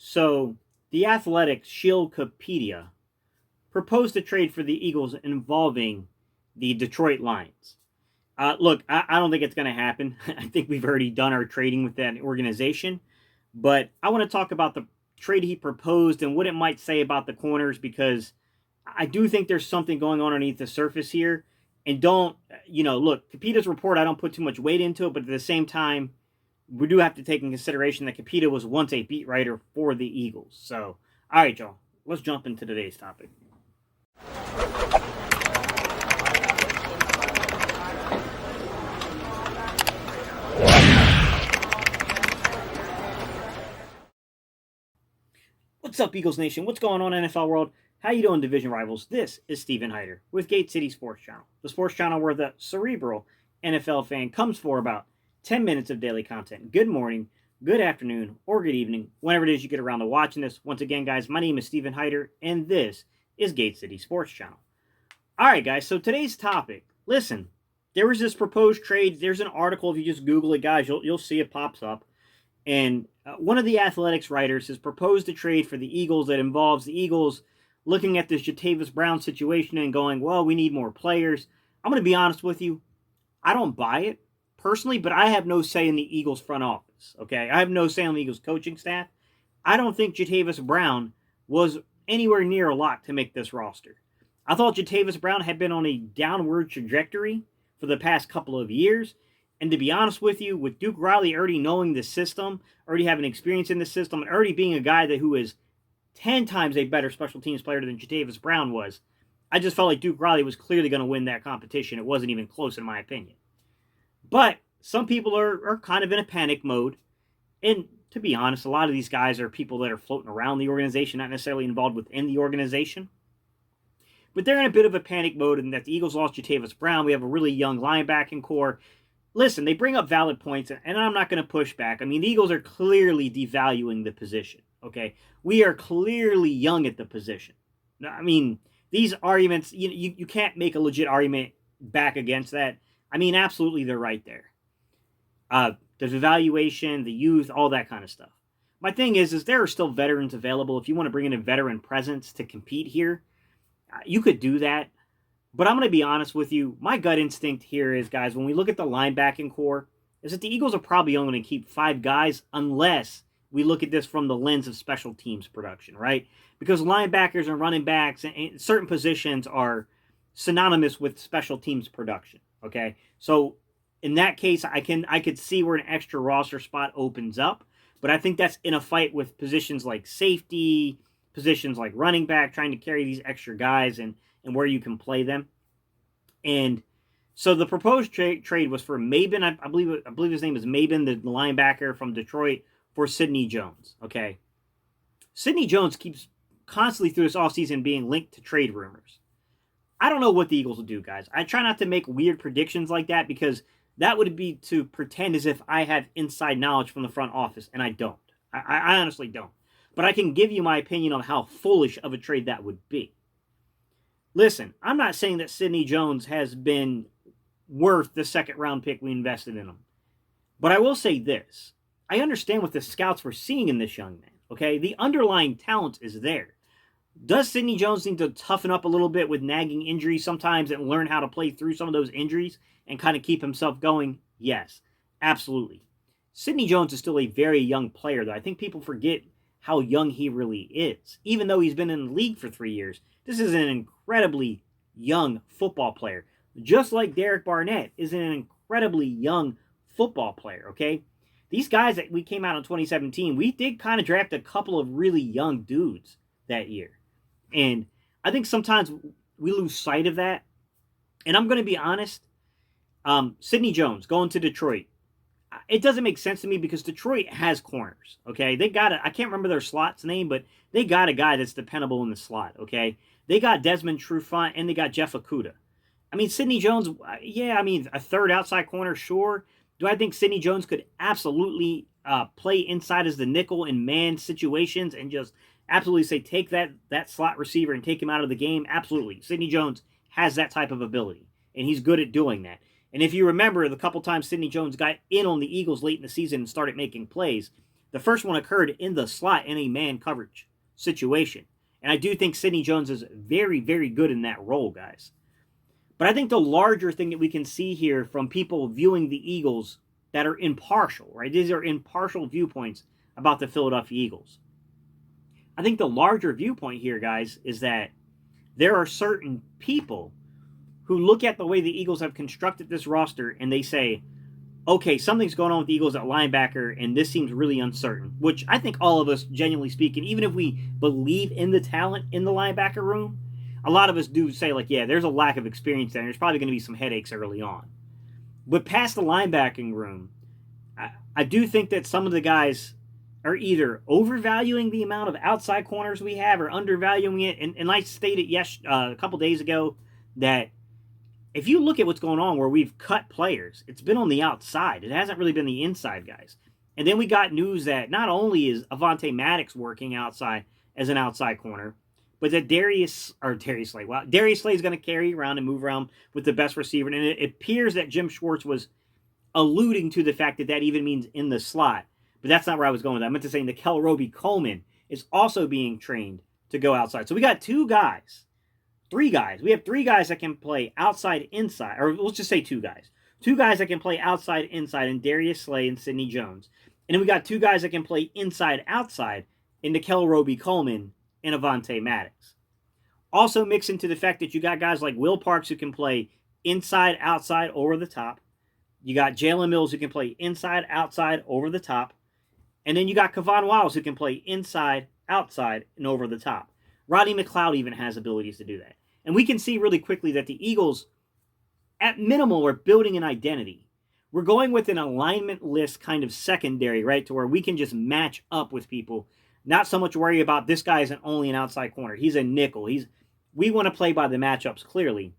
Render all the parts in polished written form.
So, the Athletics' Shiel Kapadia proposed a trade for the Eagles involving the Detroit Lions. Look, I don't think it's going to happen. I think we've already done our trading with that organization. But I want to talk about the trade he proposed and what it might say about the corners because I do think there's something going on underneath the surface here. And look, Capita's report, I don't put too much weight into it, but at the same time, we do have to take in consideration that Capita was once a beat writer for the Eagles. So, all right, y'all, let's jump into today's topic. What's up, Eagles Nation? What's going on, NFL world? How you doing, division rivals? This is Steven Hyder with Gate City Sports Channel, the sports channel where the cerebral NFL fan comes for about 10 minutes of daily content. Good morning, good afternoon, or good evening, whenever it is you get around to watching this. Once again, guys, my name is Steven Hyder, and this is Gate City Sports Channel. All right, guys, so today's topic, listen, there was this proposed trade. There's an article, if you just Google it, guys, you'll see it pops up. And one of the Athletics writers has proposed a trade for the Eagles that involves the Eagles looking at this Jatavis Brown situation and going, well, we need more players. I'm going to be honest with you. I don't buy it personally, but I have no say in the Eagles front office, okay? I have no say on the Eagles coaching staff. I don't think Jatavis Brown was anywhere near a lock to make this roster. I thought Jatavis Brown had been on a downward trajectory for the past couple of years. And to be honest with you, with Duke Riley already knowing the system, already having experience in the system, and already being a guy who is 10 times a better special teams player than Jatavis Brown was, I just felt like Duke Riley was clearly going to win that competition. It wasn't even close in my opinion. But some people are kind of in a panic mode. And to be honest, a lot of these guys are people that are floating around the organization, not necessarily involved within the organization. But they're in a bit of a panic mode, and that the Eagles lost Jatavis Brown. We have a really young linebacking core. Listen, they bring up valid points, and I'm not going to push back. I mean, the Eagles are clearly devaluing the position, okay? We are clearly young at the position. I mean, these arguments, you can't make a legit argument back against that. I mean, absolutely, they're right there. The evaluation, the youth, all that kind of stuff. My thing is there are still veterans available. If you want to bring in a veteran presence to compete here, you could do that. But I'm going to be honest with you. My gut instinct here is, guys, when we look at the linebacking core, is that the Eagles are probably only going to keep 5 guys unless we look at this from the lens of special teams production, right? Because linebackers and running backs and certain positions are synonymous with special teams production, okay? So in that case, I could see where an extra roster spot opens up, but I think that's in a fight with positions like safety, positions like running back, trying to carry these extra guys and where you can play them. And so the proposed trade was for Maybin. I believe his name is Maybin, the linebacker from Detroit, for Sidney Jones. Okay. Sidney Jones keeps constantly through this offseason being linked to trade rumors. I don't know what the Eagles will do, guys. I try not to make weird predictions like that because that would be to pretend as if I have inside knowledge from the front office, and I don't. I honestly don't. But I can give you my opinion on how foolish of a trade that would be. Listen, I'm not saying that Sidney Jones has been worth the second-round pick we invested in him. But I will say this. I understand what the scouts were seeing in this young man, okay? The underlying talent is there. Does Sidney Jones need to toughen up a little bit with nagging injuries sometimes and learn how to play through some of those injuries and kind of keep himself going? Yes, absolutely. Sidney Jones is still a very young player, though. I think people forget how young he really is. Even though he's been in the league for 3 years, this is an incredibly young football player. Just like Derek Barnett is an incredibly young football player, okay? These guys that we came out in 2017, we did kind of draft a couple of really young dudes that year. And I think sometimes we lose sight of that. And I'm going to be honest, Sidney Jones going to Detroit, it doesn't make sense to me because Detroit has corners, okay? They got I can't remember their slot's name, but they got a guy that's dependable in the slot, okay? They got Desmond Trufant and they got Jeff Okudah. I mean, Sidney Jones, a third outside corner, sure. Do I think Sidney Jones could absolutely play inside as the nickel in man situations and just absolutely say, take that slot receiver and take him out of the game? Absolutely. Sidney Jones has that type of ability, and he's good at doing that. And if you remember the couple times Sidney Jones got in on the Eagles late in the season and started making plays, The first one occurred in the slot in a man coverage situation. And I do think Sidney Jones is very, very good in that role, guys. But I think the larger thing that we can see here from people viewing the Eagles that are impartial, right? These are impartial viewpoints about the Philadelphia Eagles. I think the larger viewpoint here, guys, is that there are certain people who look at the way the Eagles have constructed this roster and they say, okay, something's going on with the Eagles at linebacker, and this seems really uncertain, which I think all of us, genuinely speaking, even if we believe in the talent in the linebacker room, a lot of us do say, like, yeah, there's a lack of experience there, and there's probably going to be some headaches early on. But past the linebacking room, I do think that some of the guys are either overvaluing the amount of outside corners we have or undervaluing it. And I stated a couple days ago that if you look at what's going on where we've cut players, it's been on the outside. It hasn't really been the inside guys. And then we got news that not only is Avonte Maddox working outside as an outside corner, but that Darius Slay is going to carry around and move around with the best receiver. And it appears that Jim Schwartz was alluding to the fact that that even means in the slot. But that's not where I was going with that. I meant to say Nikel Robey-Coleman is also being trained to go outside. So we got three guys. We have three guys that can play outside, inside, or let's just say two guys. Two guys that can play outside, inside, in Darius Slay and Sidney Jones. And then we got two guys that can play inside, outside, in Nikel Robey-Coleman and Avonte Maddox. Also mix into the fact that you got guys like Will Parks who can play inside, outside, over the top. You got Jalen Mills who can play inside, outside, over the top. And then you got Kevon Wiles who can play inside, outside, and over the top. Rodney McLeod even has abilities to do that. And we can see really quickly that the Eagles, at minimal, are building an identity. We're going with an alignment-less kind of secondary, right, to where we can just match up with people. Not so much worry about this guy isn't only an outside corner. He's a nickel. We want to play by the matchups clearly.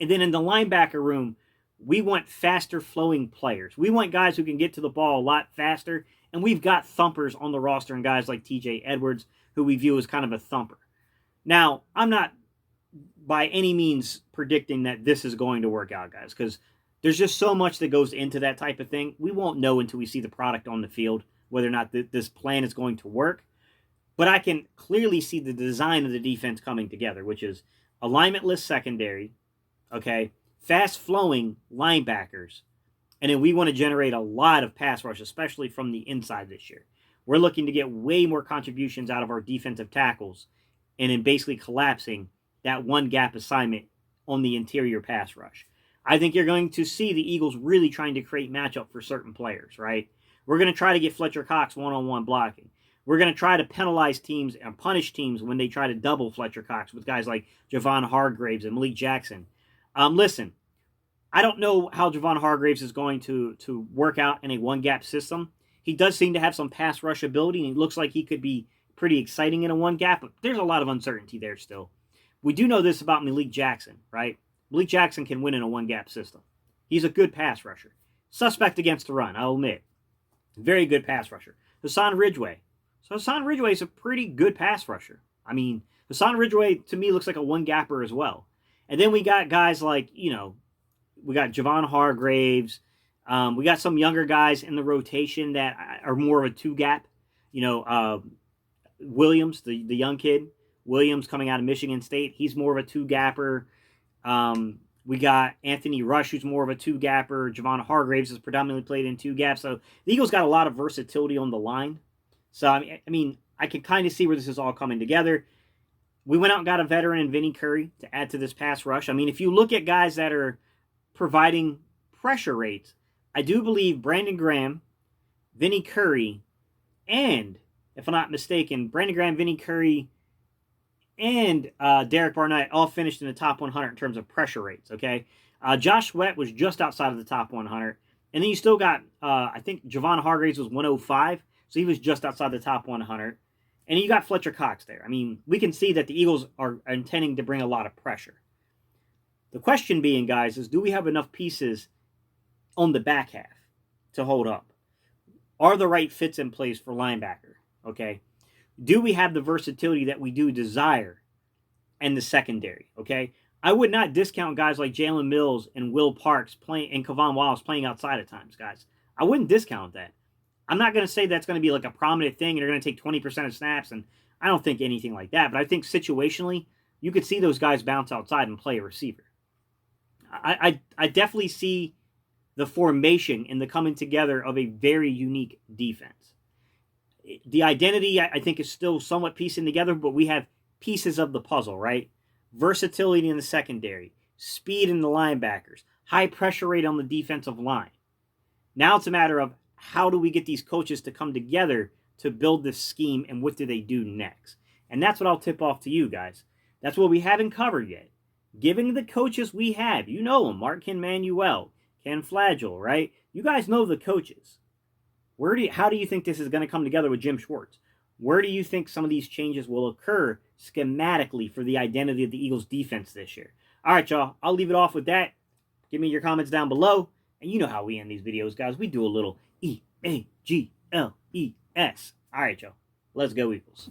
And then in the linebacker room, we want faster flowing players. We want guys who can get to the ball a lot faster. And we've got thumpers on the roster and guys like TJ Edwards, who we view as kind of a thumper. Now, I'm not by any means predicting that this is going to work out, guys, because there's just so much that goes into that type of thing. We won't know until we see the product on the field, whether or not this plan is going to work. But I can clearly see the design of the defense coming together, which is alignmentless secondary, okay, fast-flowing linebackers, and then we want to generate a lot of pass rush, especially from the inside this year. We're looking to get way more contributions out of our defensive tackles and then basically collapsing that one-gap assignment on the interior pass rush. I think you're going to see the Eagles really trying to create matchup for certain players, right? We're going to try to get Fletcher Cox one-on-one blocking. We're going to try to penalize teams and punish teams when they try to double Fletcher Cox with guys like Javon Hargraves and Malik Jackson. Listen, I don't know how Javon Hargraves is going to work out in a one-gap system. He does seem to have some pass rush ability, and he looks like he could be pretty exciting in a one-gap, but there's a lot of uncertainty there still. We do know this about Malik Jackson, right? Malik Jackson can win in a one-gap system. He's a good pass rusher. Suspect against the run, I'll admit. Very good pass rusher. Hassan Ridgeway. So Hassan Ridgeway is a pretty good pass rusher. I mean, Hassan Ridgeway, to me, looks like a one-gapper as well. And then we got guys like, we got Javon Hargraves. We got some younger guys in the rotation that are more of a two-gap. Williams, the young kid. Williams coming out of Michigan State. He's more of a two-gapper. We got Anthony Rush, who's more of a two-gapper. Javon Hargraves has predominantly played in two gaps. So the Eagles got a lot of versatility on the line. So, I mean, I can kind of see where this is all coming together. We went out and got a veteran in Vinny Curry to add to this pass rush. I mean, if you look at guys that are providing pressure rates, I do believe Brandon Graham, Vinny Curry, and, if I'm not mistaken, Brandon Graham, Vinny Curry, and Derek Barnett all finished in the top 100 in terms of pressure rates, okay? Josh Sweat was just outside of the top 100. And then you still got, I think Javon Hargraves was 105, so he was just outside the top 100. And you got Fletcher Cox there. I mean, we can see that the Eagles are intending to bring a lot of pressure. The question being, guys, is do we have enough pieces on the back half to hold up? Are the right fits in place for linebacker, okay? Do we have the versatility that we do desire in the secondary, okay? I would not discount guys like Jalen Mills and Will Parks playing and Kevon Wiles playing outside at times, guys. I wouldn't discount that. I'm not going to say that's going to be like a prominent thing and they're going to take 20% of snaps, and I don't think anything like that. But I think situationally, you could see those guys bounce outside and play a receiver. I definitely see the formation and the coming together of a very unique defense. The identity, I think, is still somewhat piecing together, but we have pieces of the puzzle, right? Versatility in the secondary, speed in the linebackers, high pressure rate on the defensive line. Now it's a matter of how do we get these coaches to come together to build this scheme, and what do they do next? And that's what I'll tip off to you guys. That's what we haven't covered yet. Given the coaches we have, you know them, Mark Manuel, Ken Flagel, right? You guys know the coaches. How do you think this is going to come together with Jim Schwartz? Where do you think some of these changes will occur schematically for the identity of the Eagles defense this year? All right, y'all. I'll leave it off with that. Give me your comments down below. And you know how we end these videos, guys. We do a little EAGLES. All right, y'all. Let's go, Eagles.